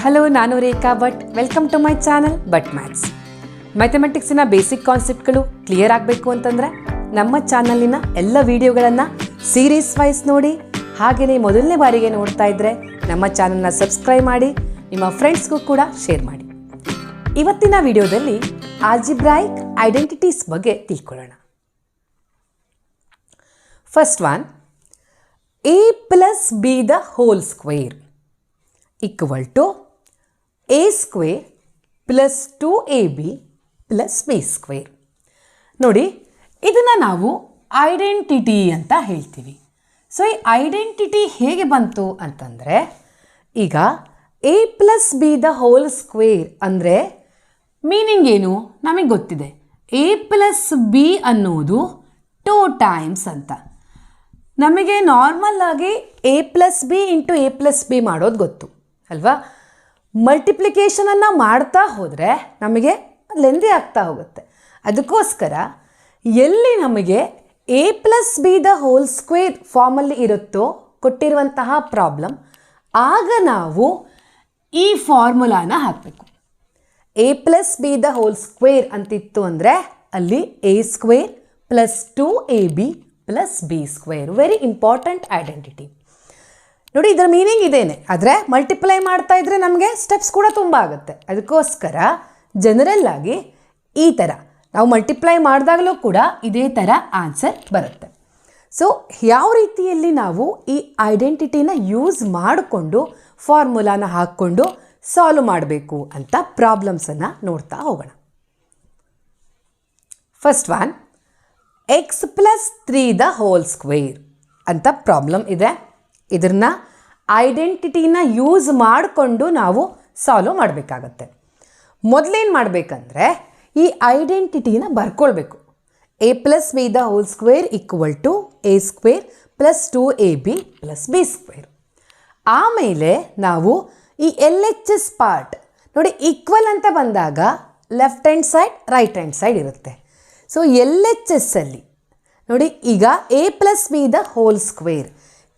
Hello, ನಾನು Rekha Bhat. Welcome to my channel Bhat maths. ಮ್ಯಾಥಮೆಟಿಕ್ಸಿನ basic ಕಾನ್ಸೆಪ್ಟ್ಗಳು ಕ್ಲಿಯರ್ ಆಗಬೇಕು ಅಂತಂದರೆ ನಮ್ಮ ಚಾನಲಿನ ಎಲ್ಲ ವಿಡಿಯೋಗಳನ್ನು ಸೀರೀಸ್ ವೈಸ್ ನೋಡಿ. ಹಾಗೆಯೇ ಮೊದಲನೇ ಬಾರಿಗೆ ನೋಡ್ತಾ ಇದ್ದರೆ ನಮ್ಮ ಚಾನಲ್ನ ಸಬ್ಸ್ಕ್ರೈಬ್ ಮಾಡಿ, ನಿಮ್ಮ ಫ್ರೆಂಡ್ಸ್ಗೂ ಕೂಡ ಶೇರ್ ಮಾಡಿ. ಇವತ್ತಿನ ವಿಡಿಯೋದಲ್ಲಿ ಆಲ್ಜಿಬ್ರಾಯಿಕ್ ಐಡೆಂಟಿಟೀಸ್ ಬಗ್ಗೆ ತಿಳ್ಕೊಳ್ಳೋಣ. First one, a plus b the whole square equal to a square plus 2ab plus b square. ನೋಡಿ, ಇದನ್ನು ನಾವು ಐಡೆಂಟಿಟಿ ಅಂತ ಹೇಳ್ತೀವಿ. ಸೊ ಈ ಐಡೆಂಟಿಟಿ ಹೇಗೆ ಬಂತು ಅಂತಂದರೆ, ಈಗ a plus b the whole square ಅಂದರೆ ಮೀನಿಂಗ್ ಏನು ನಮಗೆ ಗೊತ್ತಿದೆ. a plus b ಅನ್ನೋದು 2 times ಅಂತ. ನಮಗೆ ನಾರ್ಮಲ್ ಆಗಿ a plus B into a plus B ಮಾಡೋದು ಗೊತ್ತು ಅಲ್ವಾ. ಮಲ್ಟಿಪ್ಲಿಕೇಶನನ್ನು ಮಾಡ್ತಾ ಹೋದರೆ ನಮಗೆ ಲೆಂದಿ ಆಗ್ತಾ ಹೋಗುತ್ತೆ. ಅದಕ್ಕೋಸ್ಕರ ಎಲ್ಲಿ ನಮಗೆ a plus B the whole square ಫಾರ್ಮಲ್ಲಿ ಇರುತ್ತೋ ಕೊಟ್ಟಿರುವಂತಹ ಪ್ರಾಬ್ಲಮ್, ಆಗ ನಾವು ಈ ಫಾರ್ಮುಲಾನ ಹಾಕಬೇಕು. a plus B the whole square ಅಂತಿತ್ತು ಅಂದರೆ ಅಲ್ಲಿ a square plus 2ab plus B square. Very important identity. ನೋಡಿ, ಇದರ ಮೀನಿಂಗ್ ಇದೇನೆ, ಆದರೆ ಮಲ್ಟಿಪ್ಲೈ ಮಾಡ್ತಾ ಇದ್ದರೆ ನಮಗೆ ಸ್ಟೆಪ್ಸ್ ಕೂಡ ತುಂಬ ಆಗುತ್ತೆ. ಅದಕ್ಕೋಸ್ಕರ ಜನರಲ್ ಆಗಿ ಈ ಥರ ನಾವು ಮಲ್ಟಿಪ್ಲೈ ಮಾಡಿದಾಗಲೂ ಕೂಡ ಇದೇ ಥರ ಆನ್ಸರ್ ಬರುತ್ತೆ. ಸೊ ಯಾವ ರೀತಿಯಲ್ಲಿ ನಾವು ಈ ಐಡೆಂಟಿಟಿನ ಯೂಸ್ ಮಾಡಿಕೊಂಡು ಫಾರ್ಮುಲಾನ ಹಾಕ್ಕೊಂಡು ಸಾಲ್ವ್ ಮಾಡಬೇಕು ಅಂತ ಪ್ರಾಬ್ಲಮ್ಸನ್ನು ನೋಡ್ತಾ ಹೋಗೋಣ. First one, x plus 3 the whole square ಅಂತ ಪ್ರಾಬ್ಲಮ್ ಇದೆ. ಇದನ್ನ ಐಡೆಂಟಿಟಿನ ಯೂಸ್ ಮಾಡಿಕೊಂಡು ನಾವು ಸಾಲ್ವ್ ಮಾಡಬೇಕಾಗತ್ತೆ. ಮೊದಲೇನು ಮಾಡಬೇಕಂದ್ರೆ ಈ ಐಡೆಂಟಿಟಿನ ಬರ್ಕೊಳ್ಬೇಕು. a plus B the whole square equal to a square plus 2ab plus B square. ಆಮೇಲೆ ನಾವು ಈ LHS ಪಾರ್ಟ್ ನೋಡಿ, ಈಕ್ವಲ್ ಅಂತ ಬಂದಾಗ left hand side right hand side ಇರುತ್ತೆ. ಸೊ LHS ಅಲ್ಲಿ ನೋಡಿ, ಈಗ a plus B the whole square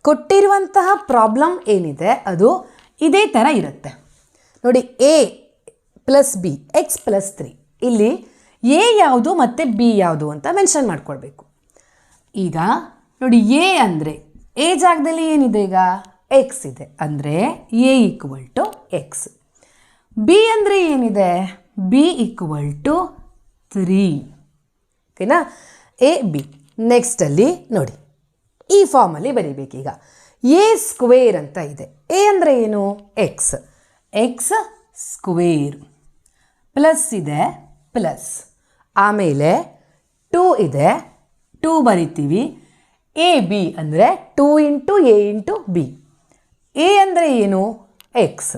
ಕೊಟ್ಟಿರುವಂತಹ ಪ್ರಾಬ್ಲಮ್ ಏನಿದೆ ಅದು ಇದೇ ಥರ ಇರುತ್ತೆ. ನೋಡಿ, a plus b x plus 3, ಇಲ್ಲಿ a ಯಾವುದು ಮತ್ತು b ಯಾವುದು ಅಂತ ಮೆನ್ಷನ್ ಮಾಡ್ಕೊಳ್ಬೇಕು. ಈಗ ನೋಡಿ, a ಅಂದರೆ a ಜಾಗದಲ್ಲಿ ಏನಿದೆ, ಈಗ x ಇದೆ ಅಂದರೆ a equal to x. b ಅಂದರೆ ಏನಿದೆ, b ಈಕ್ವಲ್ ಟು 3. ಓಕೆನಾ, ಎ ಬಿ. ನೆಕ್ಸ್ಟಲ್ಲಿ ನೋಡಿ, ಈ ಫಾರ್ಮಲ್ಲಿ ಬರೀಬೇಕೀಗ. ಎ ಸ್ಕ್ವೇರ್ ಅಂತ ಇದೆ. ಎ ಅಂದರೆ ಏನು, ಎಕ್ಸ್, ಎಕ್ಸ್ ಸ್ಕ್ವೇರ್ ಪ್ಲಸ್ ಇದೆ ಪ್ಲಸ್, ಆಮೇಲೆ 2 ಇದೆ, 2 ಬರಿತೀವಿ. ಎ ಬಿ ಅಂದರೆ 2 into A into B. A ಅಂದರೆ ಏನು, ಎಕ್ಸ್,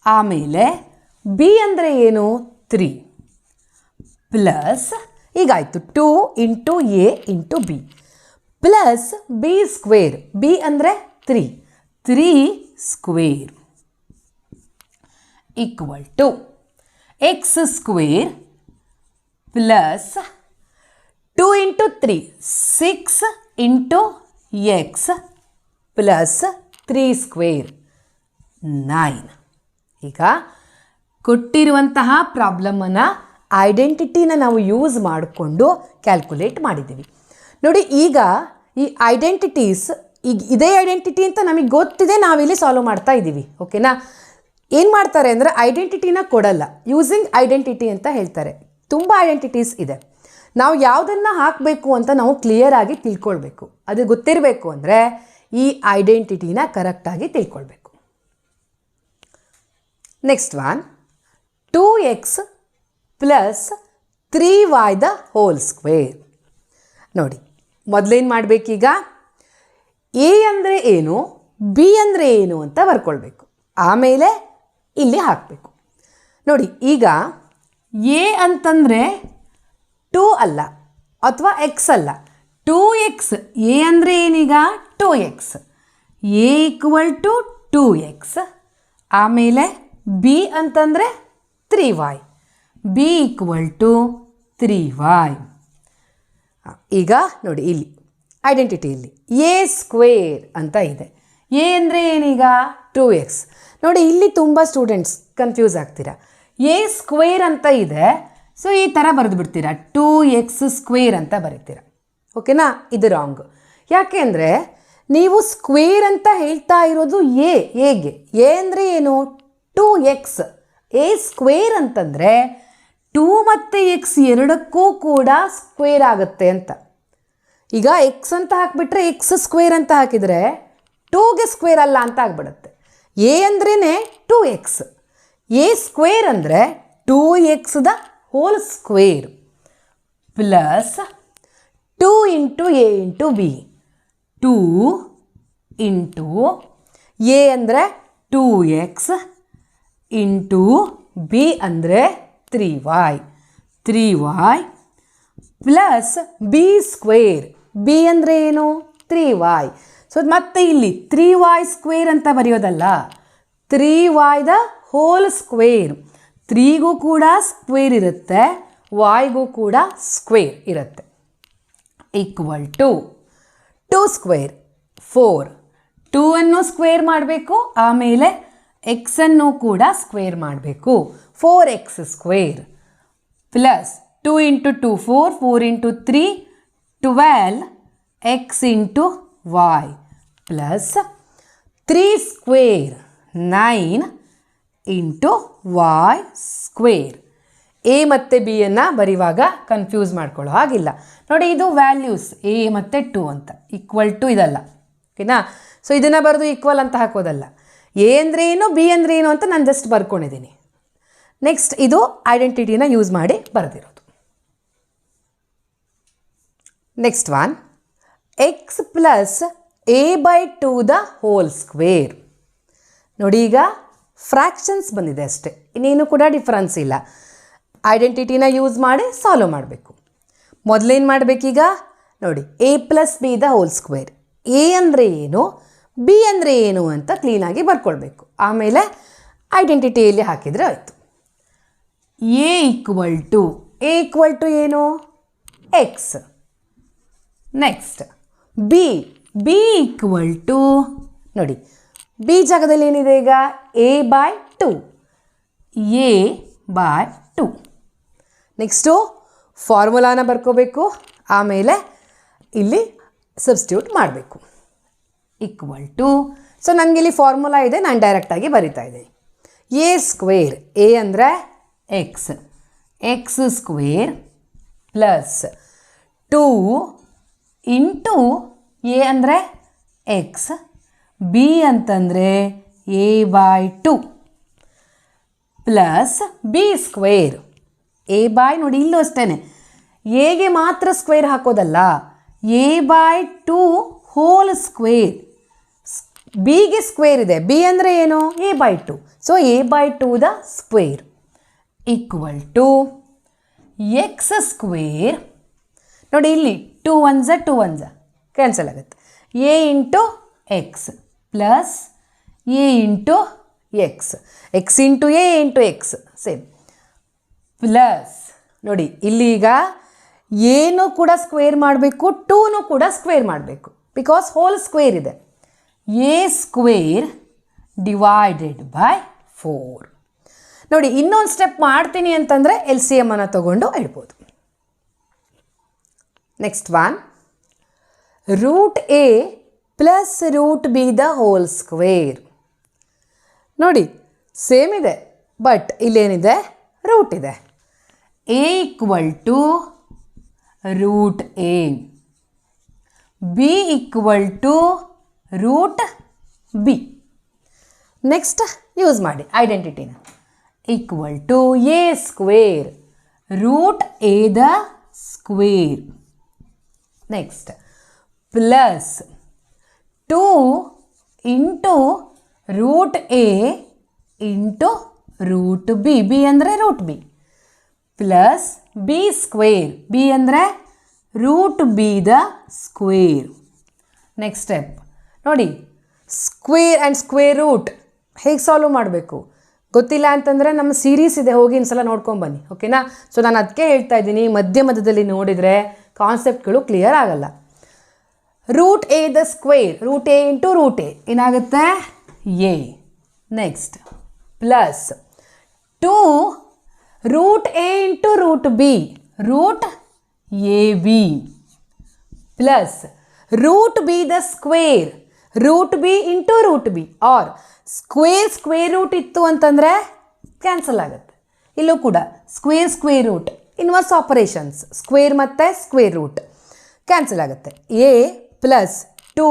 ಆಮೇಲೆ ಬಿ ಅಂದರೆ ಏನು, 3 ಪ್ಲಸ್, ಈಗಾಯಿತು 2 into A into B plus B square. B ಅಂದರೆ 3 square equal to x square plus 2 into 3 6 into x plus 3 square 9. ಈಗ ಕೊಟ್ಟಿರುವಂತಹ ಪ್ರಾಬ್ಲಮನ್ನು ಐಡೆಂಟಿಟಿನ ನಾವು ಯೂಸ್ ಮಾಡಿಕೊಂಡು ಕ್ಯಾಲ್ಕುಲೇಟ್ ಮಾಡಿದ್ದೀವಿ. ನೋಡಿ, ಈಗ ಈ ಐಡೆಂಟಿಟೀಸ್, ಈಗ ಇದೇ ಐಡೆಂಟಿಟಿ ಅಂತ ನಮಗೆ ಗೊತ್ತಿದೆ, ನಾವಿಲ್ಲಿ ಸಾಲ್ವ್ ಮಾಡ್ತಾ ಇದ್ದೀವಿ. ಓಕೆನಾ, ಏನು ಮಾಡ್ತಾರೆ ಅಂದರೆ ಐಡೆಂಟಿಟಿನ ಕೊಡಲ್ಲ, ಯೂಸಿಂಗ್ ಐಡೆಂಟಿಟಿ ಅಂತ ಹೇಳ್ತಾರೆ. ತುಂಬ ಐಡೆಂಟಿಟೀಸ್ ಇದೆ. ನಾವು ಯಾವುದನ್ನು ಹಾಕಬೇಕು ಅಂತ ನಾವು ಕ್ಲಿಯರ್ ಆಗಿ ತಿಳ್ಕೊಳ್ಬೇಕು. ಅದು ಗೊತ್ತಿರಬೇಕು ಅಂದರೆ ಈ ಐಡೆಂಟಿಟಿನ ಕರೆಕ್ಟಾಗಿ ತಿಳ್ಕೊಳ್ಬೇಕು. Next one, 2x plus 3y the whole square. ನೋಡಿ, ಮೊದಲೇನು ಮಾಡಬೇಕೀಗ, ಎ ಅಂದರೆ ಏನು, ಬಿ ಅಂದರೆ ಏನು ಅಂತ ಬರ್ಕೊಳ್ಬೇಕು. ಆಮೇಲೆ ಇಲ್ಲಿ ಹಾಕಬೇಕು. ನೋಡಿ, ಈಗ ಎ ಅಂತಂದರೆ 2 ಅಲ್ಲ ಅಥವಾ ಎಕ್ಸ್ ಅಲ್ಲ, 2x. ಎ ಅಂದರೆ ಏನೀಗ 2x, A equal to 2x. ಆಮೇಲೆ ಬಿ ಅಂತಂದರೆ 3y, B equal to 3y. ಈಗ ನೋಡಿ, ಇಲ್ಲಿ ಐಡೆಂಟಿಟಿಯಲ್ಲಿ ಎ ಸ್ಕ್ವೇರ್ ಅಂತ ಇದೆ. ಎ ಅಂದರೆ ಏನೀಗ 2x. ನೋಡಿ ಇಲ್ಲಿ ತುಂಬ ಸ್ಟೂಡೆಂಟ್ಸ್ ಕನ್ಫ್ಯೂಸ್ ಆಗ್ತೀರಾ. ಎ ಸ್ಕ್ವೇರ್ ಅಂತ ಇದೆ, ಸೊ ಈ ಥರ ಬರೆದು ಬಿಡ್ತೀರಾ, 2x² ಅಂತ ಬರೀತೀರಾ. ಓಕೆನಾ? ಇದು ರಾಂಗ್. ಯಾಕೆ ಅಂದರೆ ನೀವು ಸ್ಕ್ವೇರ್ ಅಂತ ಹೇಳ್ತಾ ಇರೋದು ಎಗೆ. ಎ ಅಂದರೆ ಏನು? 2x. ಎ ಸ್ಕ್ವೇರ್ ಅಂತಂದರೆ 2 ಮತ್ತು x ಎರಡಕ್ಕೂ ಕೂಡ ಸ್ಕ್ವೇರ್ ಆಗುತ್ತೆ ಅಂತ. ಈಗ ಎಕ್ಸ್ ಅಂತ ಹಾಕಿಬಿಟ್ರೆ x² ಅಂತ ಹಾಕಿದರೆ 2ಗೆ ಸ್ಕ್ವೇರ್ ಅಲ್ಲ ಅಂತ ಆಗಿಬಿಡುತ್ತೆ. ಎ ಅಂದ್ರೇ 2x. ಎ ಸ್ಕ್ವೇರ್ ಅಂದರೆ 2x² plus 2 into A into B. 2 into A ಅಂದರೆ 2x ಇಂಟು ಬಿ ಅಂದರೆ 3y. 3y plus B square. B ಅಂದರೆ ಏನು? 3y. ಸೊ ಮತ್ತೆ ಇಲ್ಲಿ 3y² ಅಂತ ಬರೆಯೋದಲ್ಲ, 3y² 3ಗೂ ಕೂಡ ಸ್ಕ್ವೇರ್ ಇರುತ್ತೆ, yಗೂ ಕೂಡ ಸ್ಕ್ವೇರ್ ಇರುತ್ತೆ. Equal to 2² 4. 2ಅನ್ನು ಸ್ಕ್ವೇರ್ ಮಾಡಬೇಕು, ಆಮೇಲೆ ಎಕ್ಸನ್ನು ಕೂಡ ಸ್ಕ್ವೇರ್ ಮಾಡಬೇಕು. 4x² plus 2 into 2 4, 4 into 3 12x into y plus 3² 9 into y². A ಮತ್ತು ಬಿಯನ್ನು ಬರೆಯುವಾಗ ಕನ್ಫ್ಯೂಸ್ ಮಾಡ್ಕೊಳ್ಳೋ ಹಾಗಿಲ್ಲ. ನೋಡಿ ಇದು ವ್ಯಾಲ್ಯೂಸ್ ಎ ಮತ್ತು 2 ಅಂತ, ಈಕ್ವಲ್ ಟು ಇದಲ್ಲ. ಓಕೆನಾ? ಸೊ ಇದನ್ನು ಬರೆದು ಈಕ್ವಲ್ ಅಂತ ಹಾಕೋದಲ್ಲ. ಎ ಅಂದರೆ ಏನು, ಬಿ ಅಂದರೆ ಏನು ಅಂತ ನಾನು ಜಸ್ಟ್ ಬರ್ಕೊಂಡಿದ್ದೀನಿ. ನೆಕ್ಸ್ಟ್ ಇದು ಐಡೆಂಟಿಟಿನ ಯೂಸ್ ಮಾಡಿ ಬರೆದಿರೋದು. Next one, x plus a/2 ನೋಡಿ ಈಗ ಫ್ರ್ಯಾಕ್ಷನ್ಸ್ ಬಂದಿದೆ ಅಷ್ಟೇ, ಇನ್ನೇನು ಕೂಡ ಡಿಫ್ರೆನ್ಸ್ ಇಲ್ಲ. ಐಡೆಂಟಿಟಿನ ಯೂಸ್ ಮಾಡಿ ಸಾಲ್ವ್ ಮಾಡಬೇಕು. ಮೊದಲೇನು ಮಾಡಬೇಕೀಗ ನೋಡಿ, a ಪ್ಲಸ್ b² ಎ ಅಂದರೆ ಏನು, ಬಿ ಅಂದರೆ ಏನು ಅಂತ ಕ್ಲೀನಾಗಿ ಬರ್ಕೊಳ್ಬೇಕು. ಆಮೇಲೆ ಐಡೆಂಟಿಟಿಯಲ್ಲಿ ಹಾಕಿದರೆ ಆಯಿತು. ಎ ಈಕ್ವಲ್ ಟು ಏನು? X. Next B equal to ನೋಡಿ, ಬಿ ಜಾಗದಲ್ಲಿ ಏನಿದೆ ಈಗ? a/2. a/2. ನೆಕ್ಸ್ಟು ಫಾರ್ಮುಲಾನ ಬರ್ಕೋಬೇಕು, ಆಮೇಲೆ ಇಲ್ಲಿ ಸಬ್ಸ್ಟಿಟ್ಯೂಟ್ ಮಾಡಬೇಕು. ಈಕ್ವಲ್ ಟು, ಸೊ ನನಗಿಲ್ಲಿ ಫಾರ್ಮುಲಾ ಇದೆ, ನಾನು ಡೈರೆಕ್ಟಾಗಿ ಬರಿತಾ ಇದ್ದೀನಿ. a², ಎ ಅಂದರೆ X, x² plus 2 into A ಅಂದರೆ ಎಕ್ಸ್, ಬಿ ಅಂತಂದರೆ a/2 ಪ್ಲಸ್ b² ನೋಡಿ ಇಲ್ಲೂ ಅಷ್ಟೇ, ಎಗೆ ಮಾತ್ರ ಸ್ಕ್ವೇರ್ ಹಾಕೋದಲ್ಲ, a/2 ಬಿಗೆ ಸ್ಕ್ವೇರ್ ಇದೆ. ಬಿ ಅಂದರೆ ಏನು? a/2. So a/2 equal to x² ನೋಡಿ ಇಲ್ಲಿ 2 1s 2 1s ಕ್ಯಾನ್ಸಲ್ ಆಗುತ್ತೆ. a into x plus a into X, X into A into X same, plus ನೋಡಿ ಇಲ್ಲಿ ಈಗ ಏನು ಕೂಡ ಸ್ಕ್ವೇರ್ ಮಾಡಬೇಕು, 2ನೂ ಕೂಡ ಸ್ಕ್ವೇರ್ ಮಾಡಬೇಕು, ಬಿಕಾಸ್ ಹೋಲ್ ಇದೆ. a² divided by 4. ನೋಡಿ ಇನ್ನೊಂದು ಸ್ಟೆಪ್ ಮಾಡ್ತೀನಿ ಅಂತಂದರೆ LCM ಅನ್ನು ತಗೊಂಡು ಇಡ್ಬೋದು. Next one, √a plus √b² ನೋಡಿ ಸೇಮ್ ಇದೆ, ಬಟ್ ಇಲ್ಲೇನಿದೆ? ರೂಟ್ ಇದೆ. a equal to √a, b equal to √b. Next use ಮಾಡಿ ಐಡೆಂಟಿಟಿನ. Equal to a² √a². Next plus 2 into √a into √b, B ಅಂದರೆ √b ಪ್ಲಸ್ b², ಬಿ ಅಂದರೆ √b². Next step ನೋಡಿ, square and square root ಹೇಗೆ solve ಮಾಡಬೇಕು ಗೊತ್ತಿಲ್ಲ ಅಂತಂದರೆ ನಮ್ಮ ಸೀರೀಸ್ ಇದೆ, ಹೋಗಿ ಒಂದು ಸಲ ನೋಡ್ಕೊಂಬನ್ನಿ. ಓಕೆನಾ? ಸೊ ನಾನು ಅದಕ್ಕೆ ಹೇಳ್ತಾ ಇದ್ದೀನಿ, ಮಧ್ಯದಲ್ಲಿ ನೋಡಿದರೆ ಕಾನ್ಸೆಪ್ಟ್ಗಳು ಕ್ಲಿಯರ್ ಆಗಲ್ಲ. Root A the square, root A into root A ಏನಾಗುತ್ತೆ A. Next plus 2 root A into root B, root A B, plus root B the square, root B into root B. Or square root ಇತ್ತು ಅಂತಂದರೆ cancel ಆಗುತ್ತೆ. ಇಲ್ಲೂ ಕೂಡ square root, inverse operations, square ಮತ್ತು square root cancel ಆಗುತ್ತೆ. A plus 2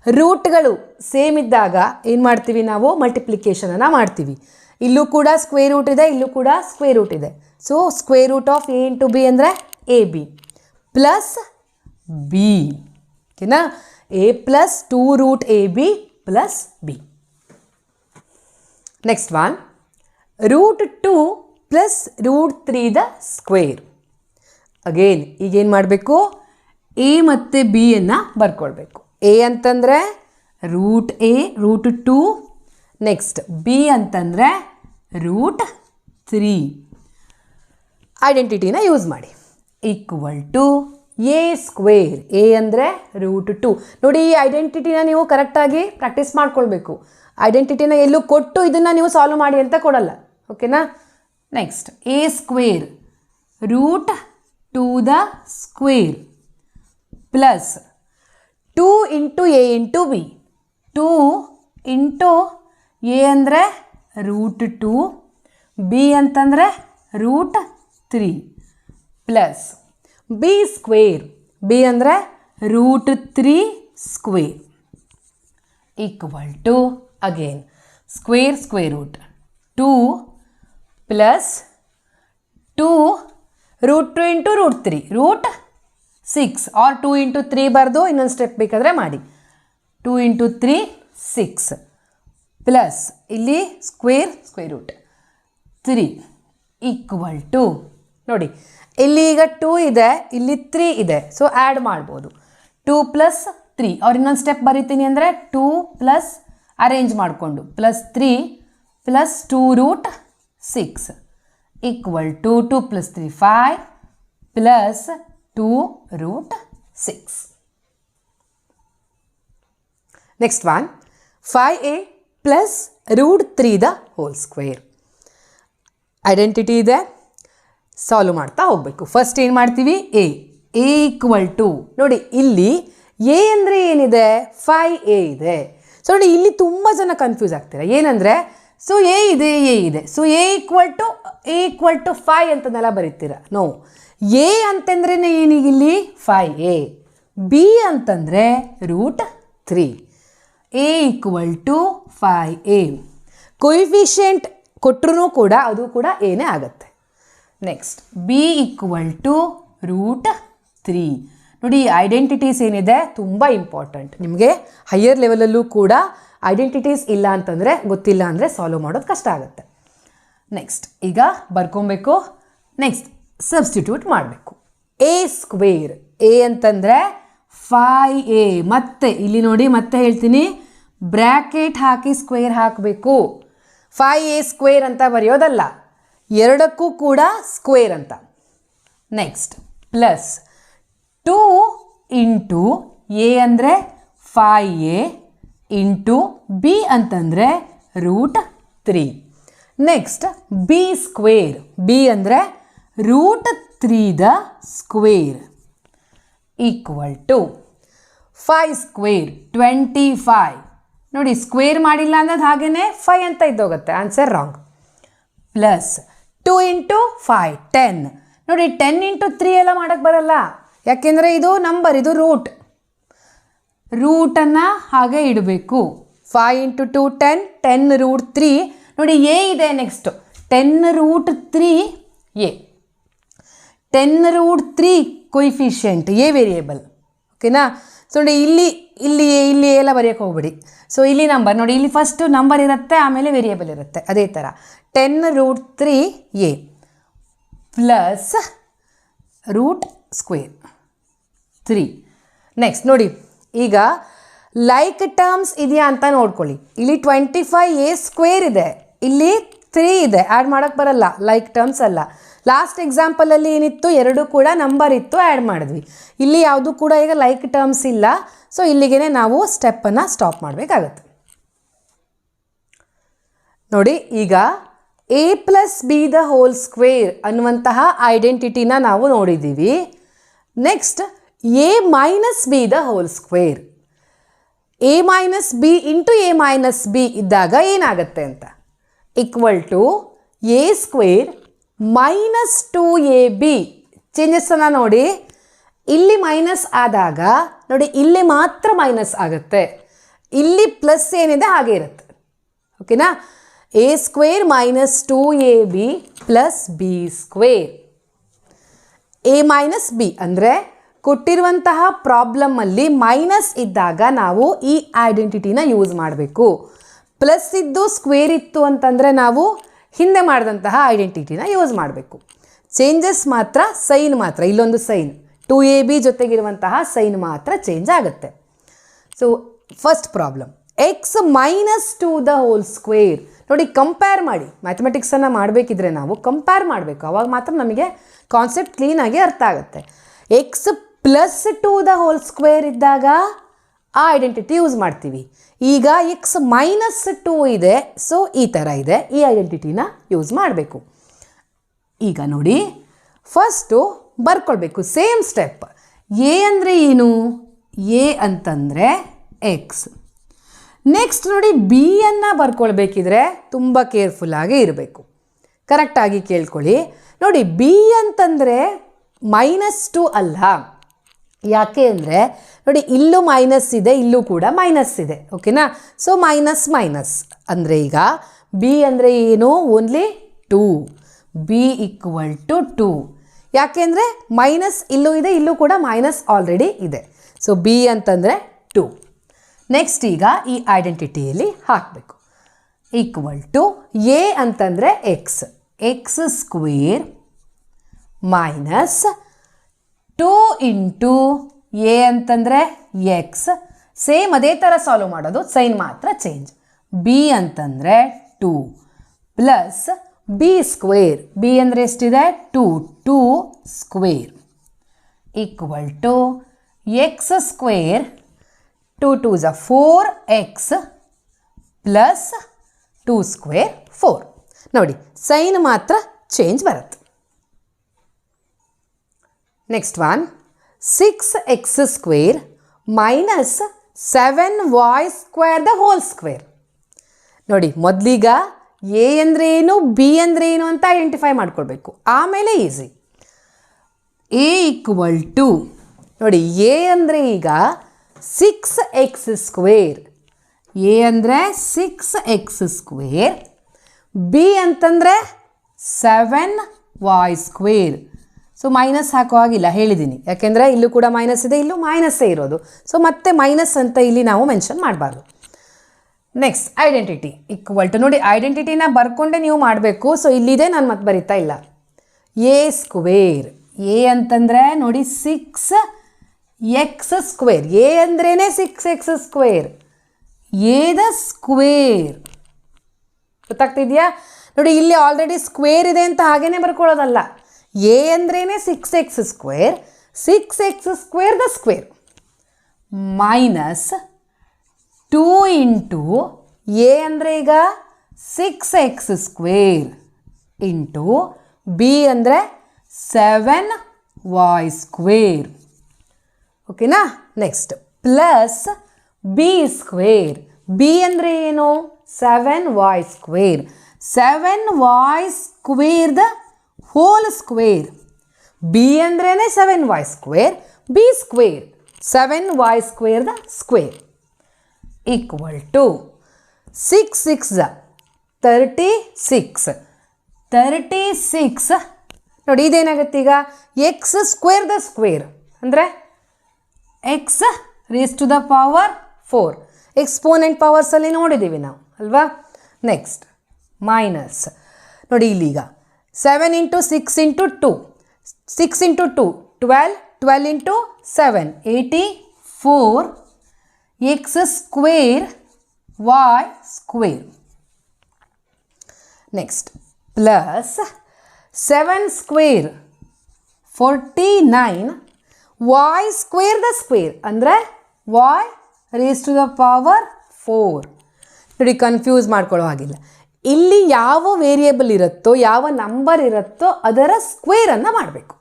ರೂಟ್ಗಳು same ಇದ್ದಾಗ ಏನು ಮಾಡ್ತೀವಿ ನಾವು, ಮಲ್ಟಿಪ್ಲಿಕೇಶನನ್ನು ಮಾಡ್ತೀವಿ. ಇಲ್ಲೂ ಕೂಡ ಸ್ಕ್ವೇರ್ ರೂಟ್ ಇದೆ, ಇಲ್ಲೂ ಕೂಡ ಸ್ಕ್ವೇರ್ ರೂಟ್ ಇದೆ. So square root of a into b ಅಂದರೆ ಎ ಬಿ ಪ್ಲಸ್ ಬಿ. ಓಕೆನಾ, a plus 2 root A B plus b. Next one, root 2 plus root 3 the square. Again ಈಗೇನು ಮಾಡಬೇಕು, ಎ ಮತ್ತು ಬಿಯನ್ನು ಬರ್ಕೊಳ್ಬೇಕು. ಎ ಅಂತಂದರೆ root a root 2, next b ಅಂತಂದರೆ root 3. ಐಡೆಂಟಿಟಿನ ಯೂಸ್ ಮಾಡಿ. Equal to a square, a ಅಂದರೆ ರೂಟ್ 2. ನೋಡಿ, ಈ ಐಡೆಂಟಿಟಿನ ನೀವು ಕರೆಕ್ಟಾಗಿ ಪ್ರಾಕ್ಟೀಸ್ ಮಾಡ್ಕೊಳ್ಬೇಕು. ಐಡೆಂಟಿಟಿನ ಎಲ್ಲೂ ಕೊಟ್ಟು ಇದನ್ನು ನೀವು ಸಾಲ್ವ್ ಮಾಡಿ ಅಂತ ಕೊಡಲ್ಲ. ಓಕೆನಾ. Next A square root 2 the square plus 2 into A into B. 2 into A ಅಂದರೆ ರೂಟ್ 2, ಬಿ ಅಂತಂದರೆ root 3 plus B square, B ಅಂದರೆ root 3 square equal to again square root 2 plus 2 root 2 into root 3 root 6. Or 2 into 3 ಬರೆದು ಇನ್ನೊಂದು step ಬೇಕಾದರೆ ಮಾಡಿ. 2 into 3 6 plus ಇಲ್ಲಿ square root 3 equal to, ನೋಡಿ ಇಲ್ಲಿ ಈಗ 2 ಇದೆ, ಇಲ್ಲಿ 3 ಇದೆ, ಸೊ ಆ್ಯಡ್ ಮಾಡ್ಬೋದು. 2 ಪ್ಲಸ್ 3, ಅವ್ರು ಇನ್ನೊಂದು ಸ್ಟೆಪ್ ಬರೀತೀನಿ ಅಂದರೆ 2 ಪ್ಲಸ್ ಅರೇಂಜ್ ಮಾಡಿಕೊಂಡು plus 3 plus 2 root 6 equal to 2 plus 3 5 plus 2 root 6. Next one, 5a plus root 3 the whole square. Identity ಇದೆ, ಸಾಲ್ವ್ ಮಾಡ್ತಾ ಹೋಗಬೇಕು. ಫಸ್ಟ್ ಏನು ಮಾಡ್ತೀವಿ, ಎ ಈಕ್ವಲ್ ಟು, ನೋಡಿ ಇಲ್ಲಿ ಎ ಅಂದರೆ ಏನಿದೆ, 5a ಇದೆ. ಸೊ ನೋಡಿ ಇಲ್ಲಿ ತುಂಬ ಜನ ಕನ್ಫ್ಯೂಸ್ ಆಗ್ತೀರಾ. ಏನಂದರೆ ಸೊ ಎ ಇದೆ, ಸೊ ಎ ಈಕ್ವಲ್ ಟು 5 ಅಂತನೆಲ್ಲ ಬರೀತೀರಾ. ನೋ, ಎ ಅಂತಂದ್ರೆ ಏನೀಗ ಇಲ್ಲಿ 5a, ಬಿ ಅಂತಂದರೆ root 3, A equal to 5a. Coefficient ಕೊಟ್ಟರು ಕೂಡ ಅದು ಕೂಡ ಏನೇ ಆಗುತ್ತೆ. Next B equal to root 3. ನೋಡಿ, ಐಡೆಂಟಿಟೀಸ್ ಏನಿದೆ ತುಂಬ ಇಂಪಾರ್ಟೆಂಟ್. ನಿಮಗೆ ಹೈಯರ್ ಲೆವೆಲಲ್ಲೂ ಕೂಡ ಐಡೆಂಟಿಟೀಸ್ ಇಲ್ಲ ಅಂತಂದರೆ, ಗೊತ್ತಿಲ್ಲ ಅಂದರೆ ಸಾಲ್ವ್ ಮಾಡೋದು ಕಷ್ಟ ಆಗುತ್ತೆ. ನೆಕ್ಸ್ಟ್ ಈಗ ಬರ್ಕೊಬೇಕು. ನೆಕ್ಸ್ಟ್ ಸಬ್ಸ್ಟಿಟ್ಯೂಟ್ ಮಾಡಬೇಕು. ಎ ಸ್ಕ್ವೇರ್, ಎ ಅಂತಂದರೆ 5a. ಮತ್ತೆ ಇಲ್ಲಿ ನೋಡಿ, ಮತ್ತೆ ಹೇಳ್ತೀನಿ, ಬ್ರ್ಯಾಕೆಟ್ ಹಾಕಿ ಸ್ಕ್ವೇರ್ ಹಾಕಬೇಕು. 5a ಸ್ಕ್ವೇರ್ ಅಂತ ಬರೆಯೋದಲ್ಲ, ಎರಡಕ್ಕೂ ಕೂಡ ಸ್ಕ್ವೇರ್ ಅಂತ. ನೆಕ್ಸ್ಟ್ ಪ್ಲಸ್ 2 ಇಂಟು ಎ ಅಂದರೆ 5a ಇಂಟು ಬಿ ಅಂತಂದರೆ root 3. Next B square, B ಅಂದರೆ root 3 the square equal to 5 square 25. ನೋಡಿ, ಸ್ಕ್ವೇರ್ ಮಾಡಿಲ್ಲ ಅನ್ನೋದು ಹಾಗೇ 5 ಅಂತ ಇದ್ದೋಗುತ್ತೆ, ಆನ್ಸರ್ ರಾಂಗ್. Plus 2 into 5 10. ನೋಡಿ, 10 ಇಂಟು 3 ಎಲ್ಲ ಮಾಡೋಕ್ಕೆ ಬರಲ್ಲ, ಯಾಕೆಂದರೆ ಇದು ನಂಬರ್, ಇದು ರೂಟನ್ನು ಹಾಗೆ ಇಡಬೇಕು. 5 ಇಂಟು 2 10, 10 ರೂಟ್ 3. ನೋಡಿ, ಎ ಇದೆ next, 10 root 3 A. 10 root 3 coefficient, A variable. ಓಕೆನಾ. ಸೊ ನೋಡಿ, ಇಲ್ಲಿ ಎಲ್ಲ ಬರೆಯೋಕ್ಕೆ ಹೋಗ್ಬಿಡಿ. ಸೊ ಇಲ್ಲಿ ನಂಬರ್ ನೋಡಿ, ಇಲ್ಲಿ ಫಸ್ಟು ನಂಬರ್ ಇರುತ್ತೆ, ಆಮೇಲೆ ವೇರಿಯೇಬಲ್ ಇರುತ್ತೆ. ಅದೇ ಥರ 10 root 3 a plus root square 3. Next ನೋಡಿ, ಈಗ ಲೈಕ್ ಟರ್ಮ್ಸ್ ಇದೆಯಾ ಅಂತ ನೋಡ್ಕೊಳ್ಳಿ. ಇಲ್ಲಿ 25a ಸ್ಕ್ವೇರ್ ಇದೆ, ಇಲ್ಲಿ 3 ಇದೆ, ಆ್ಯಡ್ ಮಾಡೋಕ್ಕೆ ಬರಲ್ಲ, ಲೈಕ್ ಟರ್ಮ್ಸ್ ಅಲ್ಲ. ಲಾಸ್ಟ್ ಎಕ್ಸಾಂಪಲಲ್ಲಿ ಏನಿತ್ತು, 2 ಕೂಡ ನಂಬರ್ ಇತ್ತು, ಆ್ಯಡ್ ಮಾಡಿದ್ವಿ. ಇಲ್ಲಿ ಯಾವುದು ಕೂಡ ಈಗ ಲೈಕ್ ಟರ್ಮ್ಸ್ ಇಲ್ಲ. ಸೊ ಇಲ್ಲಿಗೆ ನಾವು ಸ್ಟೆಪ್ಪನ್ನು ಸ್ಟಾಪ್ ಮಾಡಬೇಕಾಗತ್ತೆ. ನೋಡಿ, ಈಗ a plus B the whole square ಅನ್ನುವಂತಹ ಐಡೆಂಟಿಟಿನ ನಾವು ನೋಡಿದ್ದೀವಿ. Next a minus b the whole square. a minus b into a minus b ಇದ್ದಾಗ ಏನಾಗುತ್ತೆ ಅಂತ, equal to a square minus 2ab. ಚೇಂಜಸ್ಸನ್ನು ನೋಡಿ, ಇಲ್ಲಿ ಮೈನಸ್ ಆದಾಗ ನೋಡಿ ಇಲ್ಲಿ ಮಾತ್ರ ಮೈನಸ್ ಆಗುತ್ತೆ, ಇಲ್ಲಿ ಪ್ಲಸ್ ಏನಿದೆ ಹಾಗೆ ಇರುತ್ತೆ. ಓಕೆನಾ, a square minus 2ab plus B square. a minus B ಅಂದರೆ ಕೊಟ್ಟಿರುವಂತಹ ಪ್ರಾಬ್ಲಮಲ್ಲಿ ಮೈನಸ್ ಇದ್ದಾಗ ನಾವು ಈ ಐಡೆಂಟಿಟಿನ ಯೂಸ್ ಮಾಡಬೇಕು. ಪ್ಲಸ್ ಇದ್ದು ಸ್ಕ್ವೇರ್ ಇತ್ತು ಅಂತಂದರೆ ನಾವು ಹಿಂದೆ ಮಾಡಿದಂತಹ ಐಡೆಂಟಿಟಿನ ಯೂಸ್ ಮಾಡಬೇಕು. ಚೇಂಜಸ್ ಮಾತ್ರ ಸೈನ್ ಮಾತ್ರ, ಇಲ್ಲೊಂದು ಸೈನ್ 2ab ಜೊತೆಗಿರುವಂತಹ ಸೈನ್ ಮಾತ್ರ ಚೇಂಜ್ ಆಗುತ್ತೆ. So first problem, X minus 2 the whole square. ನೋಡಿ, ಕಂಪೇರ್ ಮಾಡಿ, ಮ್ಯಾಥಮೆಟಿಕ್ಸನ್ನು ಮಾಡಬೇಕಿದ್ರೆ ನಾವು ಕಂಪೇರ್ ಮಾಡಬೇಕು, ಅವಾಗ ಮಾತ್ರ ನಮಗೆ ಕಾನ್ಸೆಪ್ಟ್ ಕ್ಲೀನಾಗಿ ಅರ್ಥ ಆಗುತ್ತೆ. X plus 2 the whole square ಇದ್ದಾಗ ಆ ಐಡೆಂಟಿಟಿ ಯೂಸ್ ಮಾಡ್ತೀವಿ. ಈಗ ಎಕ್ಸ್ ಮೈನಸ್ 2 ಇದೆ, ಸೊ ಈ ಥರ ಇದೆ, ಈ ಐಡೆಂಟಿಟಿನ ಯೂಸ್ ಮಾಡಬೇಕು. ಈಗ ನೋಡಿ, ಫಸ್ಟು ಬರ್ಕೊಳ್ಬೇಕು ಸೇಮ್ ಸ್ಟೆಪ್. ಎ ಅಂದರೆ ಏನು, ಎ ಅಂತಂದರೆ ಎಕ್ಸ್. ನೆಕ್ಸ್ಟ್ ನೋಡಿ, ಬಿ ಅನ್ನು ಬರ್ಕೊಳ್ಬೇಕಿದ್ರೆ ತುಂಬ ಕೇರ್ಫುಲ್ಲಾಗಿ ಇರಬೇಕು, ಕರೆಕ್ಟಾಗಿ ಕೇಳ್ಕೊಳ್ಳಿ. ನೋಡಿ, ಬಿ ಅಂತಂದರೆ -2 ಅಲ್ಲ. ಯಾಕೆ ಅಂದರೆ ನೋಡಿ, ಇಲ್ಲೂ ಮೈನಸ್ ಇದೆ, ಇಲ್ಲೂ ಕೂಡ ಮೈನಸ್ ಇದೆ. ಓಕೆನಾ, ಸೊ ಮೈನಸ್ ಮೈನಸ್ ಅಂದರೆ ಈಗ ಬಿ ಅಂದರೆ ಏನು, ಓನ್ಲಿ 2. B equal to 2. ಯಾಕೆಂದರೆ ಮೈನಸ್ ಇಲ್ಲೂ ಇದೆ, ಇಲ್ಲೂ ಕೂಡ ಮೈನಸ್ ಆಲ್ರೆಡಿ ಇದೆ. ಸೊ ಬಿ ಅಂತಂದರೆ 2. ನೆಕ್ಸ್ಟ್ ಈಗ ಈ ಐಡೆಂಟಿಟಿಯಲ್ಲಿ ಹಾಕಬೇಕು, ಈಕ್ವಲ್ ಟು ಎ ಅಂತಂದರೆ X, x square minus 2 into A ಅಂತಂದರೆ ಎಕ್ಸ್. ಸೇಮ್ ಅದೇ ಥರ ಸಾಲ್ವ್ ಮಾಡೋದು, ಸೈನ್ ಮಾತ್ರ ಚೇಂಜ್. ಬಿ ಅಂತಂದರೆ 2 ಪ್ಲಸ್ ಬಿ ಸ್ಕ್ವೇರ್, ಬಿ ಅಂದರೆ ಎಷ್ಟಿದೆ 2 square equal to x square 2 2s 4x plus 2 square 4. ನೋಡಿ, ಸೈನ್ ಮಾತ್ರ ಚೇಂಜ್ ಬರುತ್ತೆ. Next one, 6x square minus 7y square the whole square. ನೋಡಿ, ಮೊದಲೀಗ ಎ ಅಂದರೆ ಏನು, ಬಿ ಅಂದರೆ ಏನು ಅಂತ ಐಡೆಂಟಿಫೈ ಮಾಡ್ಕೊಳ್ಬೇಕು, ಆಮೇಲೆ ಈಸಿ. ಎ ಈಕ್ವಲ್ ಟು ನೋಡಿ, ಎ ಅಂದರೆ ಈಗ 6x ಸ್ಕ್ವೇರ್, ಎ ಅಂದರೆ 6x ಸ್ಕ್ವೇರ್, ಬಿ ಅಂತಂದರೆ 7y ಸ್ಕ್ವೇರ್. ಸೊ ಮೈನಸ್ ಹಾಕೋ ಆಗಿಲ್ಲ, ಹೇಳಿದ್ದೀನಿ, ಯಾಕೆಂದರೆ ಇಲ್ಲೂ ಕೂಡ ಮೈನಸ್ ಇದೆ, ಇಲ್ಲೂ ಮೈನಸ್ಸೇ ಇರೋದು. ಸೊ ಮತ್ತೆ ಮೈನಸ್ ಅಂತ ಇಲ್ಲಿ ನಾವು ಮೆನ್ಷನ್ ಮಾಡಬಾರ್ದು. ನೆಕ್ಸ್ಟ್ ಐಡೆಂಟಿಟಿ ಈಕ್ವಲ್ ಟು ನೋಡಿ, ಐಡೆಂಟಿಟಿನ ಬರ್ಕೊಂಡೆ ನೀವು ಮಾಡಬೇಕು. ಸೊ ಇಲ್ಲಿದೆ, ನಾನು ಮತ್ತೆ ಬರೀತಾ ಇಲ್ಲ. ಎ ಸ್ಕ್ವೇರ್, ಎ ಅಂತಂದರೆ ನೋಡಿ 6x ಸ್ಕ್ವೇರ್, ಎ ಅಂದ್ರೇ 6x ಸ್ಕ್ವೇರ್, ಎದ ಸ್ಕ್ವೇರ್. ಗೊತ್ತಾಗ್ತಿದೆಯಾ? ನೋಡಿ, ಇಲ್ಲಿ ಆಲ್ರೆಡಿ ಸ್ಕ್ವೇರ್ ಇದೆ ಅಂತ ಹಾಗೇ ಬರ್ಕೊಳ್ಳೋದಲ್ಲ. ಎ ಅಂದ್ರೇ 6x square, 6x square the square minus 2 into A ಅಂದರೆ ಈಗ 6x ಸ್ಕ್ವೇರ್ ಇಂಟು ಬಿ ಅಂದರೆ 7y ಸ್ಕ್ವೇರ್. ಓಕೆನಾ? Next plus B square, B ಅಂದರೆ ಏನು 7y square, 7y square the whole square. B ಅಂದ್ರೇ 7y square, B square 7y square the square equal to 6 6 36, 36 ನೋಡಿ, ಇದೇನಾಗುತ್ತೆ ಈಗ ಎಕ್ಸ್ ಸ್ಕ್ವೇರ್ ದ ಸ್ಕ್ವೇರ್ ಅಂದರೆ x raise to the power 4. Exponent ಪವರ್ಸಲ್ಲಿ ನೋಡಿದ್ದೀವಿ ನಾವು ಅಲ್ವಾ. ನೆಕ್ಸ್ಟ್ ಮೈನಸ್ ನೋಡಿ, ಇಲ್ಲೀಗ 7 ಇಂಟು 6 ಇಂಟು 2, 6 ಇಂಟು 2 12, 12 ಇಂಟು 7 84 X square y square. Next plus 7 square 49 y square the square ಅಂದರೆ y raised to the power 4. ನೋಡಿ ಕನ್ಫ್ಯೂಸ್ ಮಾಡ್ಕೊಳ್ಳೋ ಹಾಗಿಲ್ಲ. ಇಲ್ಲಿ ಯಾವ ವೇರಿಯೇಬಲ್ ಇರುತ್ತೋ ಯಾವ ನಂಬರ್ ಇರುತ್ತೋ ಅದರ ಸ್ಕ್ವೇರನ್ನು ಮಾಡಬೇಕು.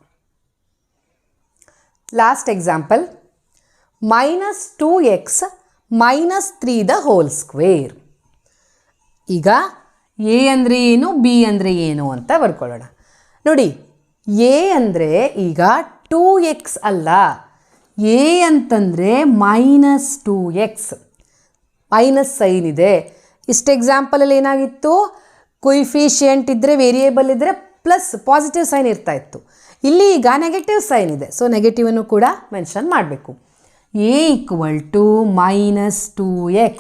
Last example -2x -3 the whole square. ಈಗ ಎ ಅಂದರೆ ಏನು, ಬಿ ಅಂದರೆ ಏನು ಅಂತ ಬರ್ಕೊಳ್ಳೋಣ. ನೋಡಿ ಎ ಅಂದರೆ ಈಗ 2x ಅಲ್ಲ, ಎ ಅಂತಂದರೆ -2x, ಮೈನಸ್ ಸೈನ್ ಇದೆ. ಇಷ್ಟು ಎಕ್ಸಾಂಪಲಲ್ಲಿ ಏನಾಗಿತ್ತು, ಕೊಯಿಫಿಷಿಯಂಟ್ ಇದ್ದರೆ ವೇರಿಯೇಬಲ್ ಇದ್ದರೆ ಪ್ಲಸ್ ಪಾಸಿಟಿವ್ ಸೈನ್ ಇರ್ತಾ ಇತ್ತು. ಇಲ್ಲಿ ಈಗ ನೆಗೆಟಿವ್ ಸೈನ್ ಇದೆ, ಸೊ ನೆಗೆಟಿವನ್ನು ಕೂಡ ಮೆನ್ಷನ್ ಮಾಡಬೇಕು. A equal to -2x.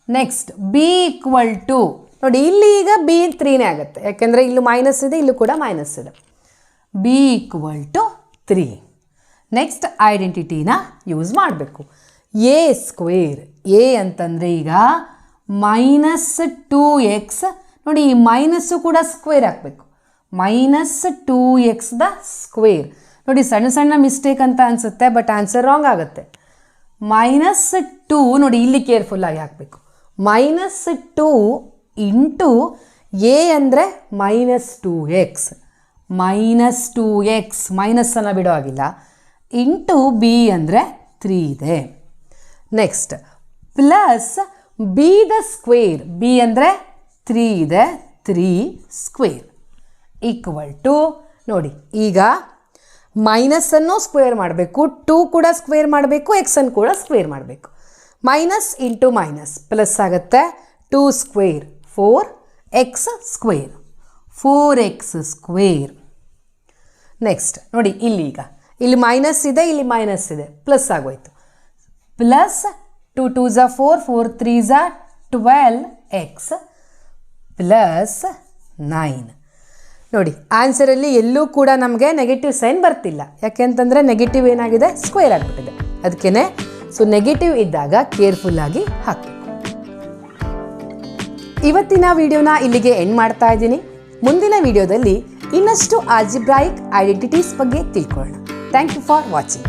ನೆಕ್ಸ್ಟ್ ಬಿ ಈಕ್ವಲ್ ಟು, ನೋಡಿ ಇಲ್ಲಿ ಈಗ ಬಿ 3ನೇ ಆಗುತ್ತೆ, ಯಾಕೆಂದರೆ ಇಲ್ಲೂ ಮೈನಸ್ ಇದೆ, ಇಲ್ಲೂ ಕೂಡ ಮೈನಸ್ ಇದೆ. B equal to 3. ನೆಕ್ಸ್ಟ್ ಐಡೆಂಟಿಟಿನ ಯೂಸ್ ಮಾಡಬೇಕು. ಎ ಸ್ಕ್ವೇರ್, ಎ ಅಂತಂದರೆ ಈಗ -2x, ನೋಡಿ ಈ ಮೈನಸ್ಸು ಕೂಡ ಸ್ಕ್ವೇರ್ ಹಾಕಬೇಕು, -2x ದ ಸ್ಕ್ವೇರ್. ನೋಡಿ ಸಣ್ಣ ಸಣ್ಣ ಮಿಸ್ಟೇಕ್ ಅಂತ ಅನಿಸುತ್ತೆ, ಬಟ್ ಆನ್ಸರ್ ರಾಂಗ್ ಆಗುತ್ತೆ. -2, ನೋಡಿ ಇಲ್ಲಿ ಕೇರ್ಫುಲ್ಲಾಗಿ ಹಾಕಬೇಕು, -2 ಇಂಟು ಎ ಅಂದರೆ -2x, -2x ಮೈನಸ್ಸನ್ನು ಬಿಡೋ ಆಗಿಲ್ಲ, ಇಂಟು ಬಿ ಅಂದರೆ 3 ಇದೆ. Next plus B the square, B ಅಂದರೆ 3 ಇದೆ, 3 ಸ್ಕ್ವೇರ್ ಈಕ್ವಲ್ ಟು, ನೋಡಿ ಈಗ ಮೈನಸ್ಸನ್ನು ಸ್ಕ್ವೇರ್ ಮಾಡಬೇಕು, 2 ಕೂಡ ಸ್ಕ್ವೇರ್ ಮಾಡಬೇಕು, ಎಕ್ಸನ್ನು ಕೂಡ ಸ್ಕ್ವೇರ್ ಮಾಡಬೇಕು. ಮೈನಸ್ ಇಂಟು ಮೈನಸ್ ಪ್ಲಸ್ ಆಗುತ್ತೆ, 2 square 4, X square 4x square. Next ನೋಡಿ ಇಲ್ಲಿ ಇಲ್ಲಿ ಮೈನಸ್ ಇದೆ, ಇಲ್ಲಿ ಮೈನಸ್ ಇದೆ, ಪ್ಲಸ್ ಆಗೋಯ್ತು. Plus 2 2s 4, 4 3s 12x plus 9. ನೋಡಿ ಆನ್ಸರಲ್ಲಿ ಎಲ್ಲೂ ಕೂಡ ನಮಗೆ ನೆಗೆಟಿವ್ ಸೈನ್ ಬರ್ತಿಲ್ಲ, ಯಾಕೆಂತಂದರೆ ನೆಗೆಟಿವ್ ಏನಾಗಿದೆ, ಸ್ಕ್ವೇರ್ ಆಗಿಬಿಟ್ಟಿದೆ, ಅದಕ್ಕೇ. ಸೊ ನೆಗೆಟಿವ್ ಇದ್ದಾಗ ಕೇರ್ಫುಲ್ಲಾಗಿ ಹಾಕಬೇಕು. ಇವತ್ತಿನ ವಿಡಿಯೋನ ಇಲ್ಲಿಗೆ ಎಂಡ್ ಮಾಡ್ತಾ ಇದ್ದೀನಿ. ಮುಂದಿನ ವಿಡಿಯೋದಲ್ಲಿ ಇನ್ನಷ್ಟು ಆಲ್ಜಿಬ್ರಾಯಿಕ್ ಐಡೆಂಟಿಟೀಸ್ ಬಗ್ಗೆ ತಿಳ್ಕೊಳ್ಳೋಣ. Thank you for watching.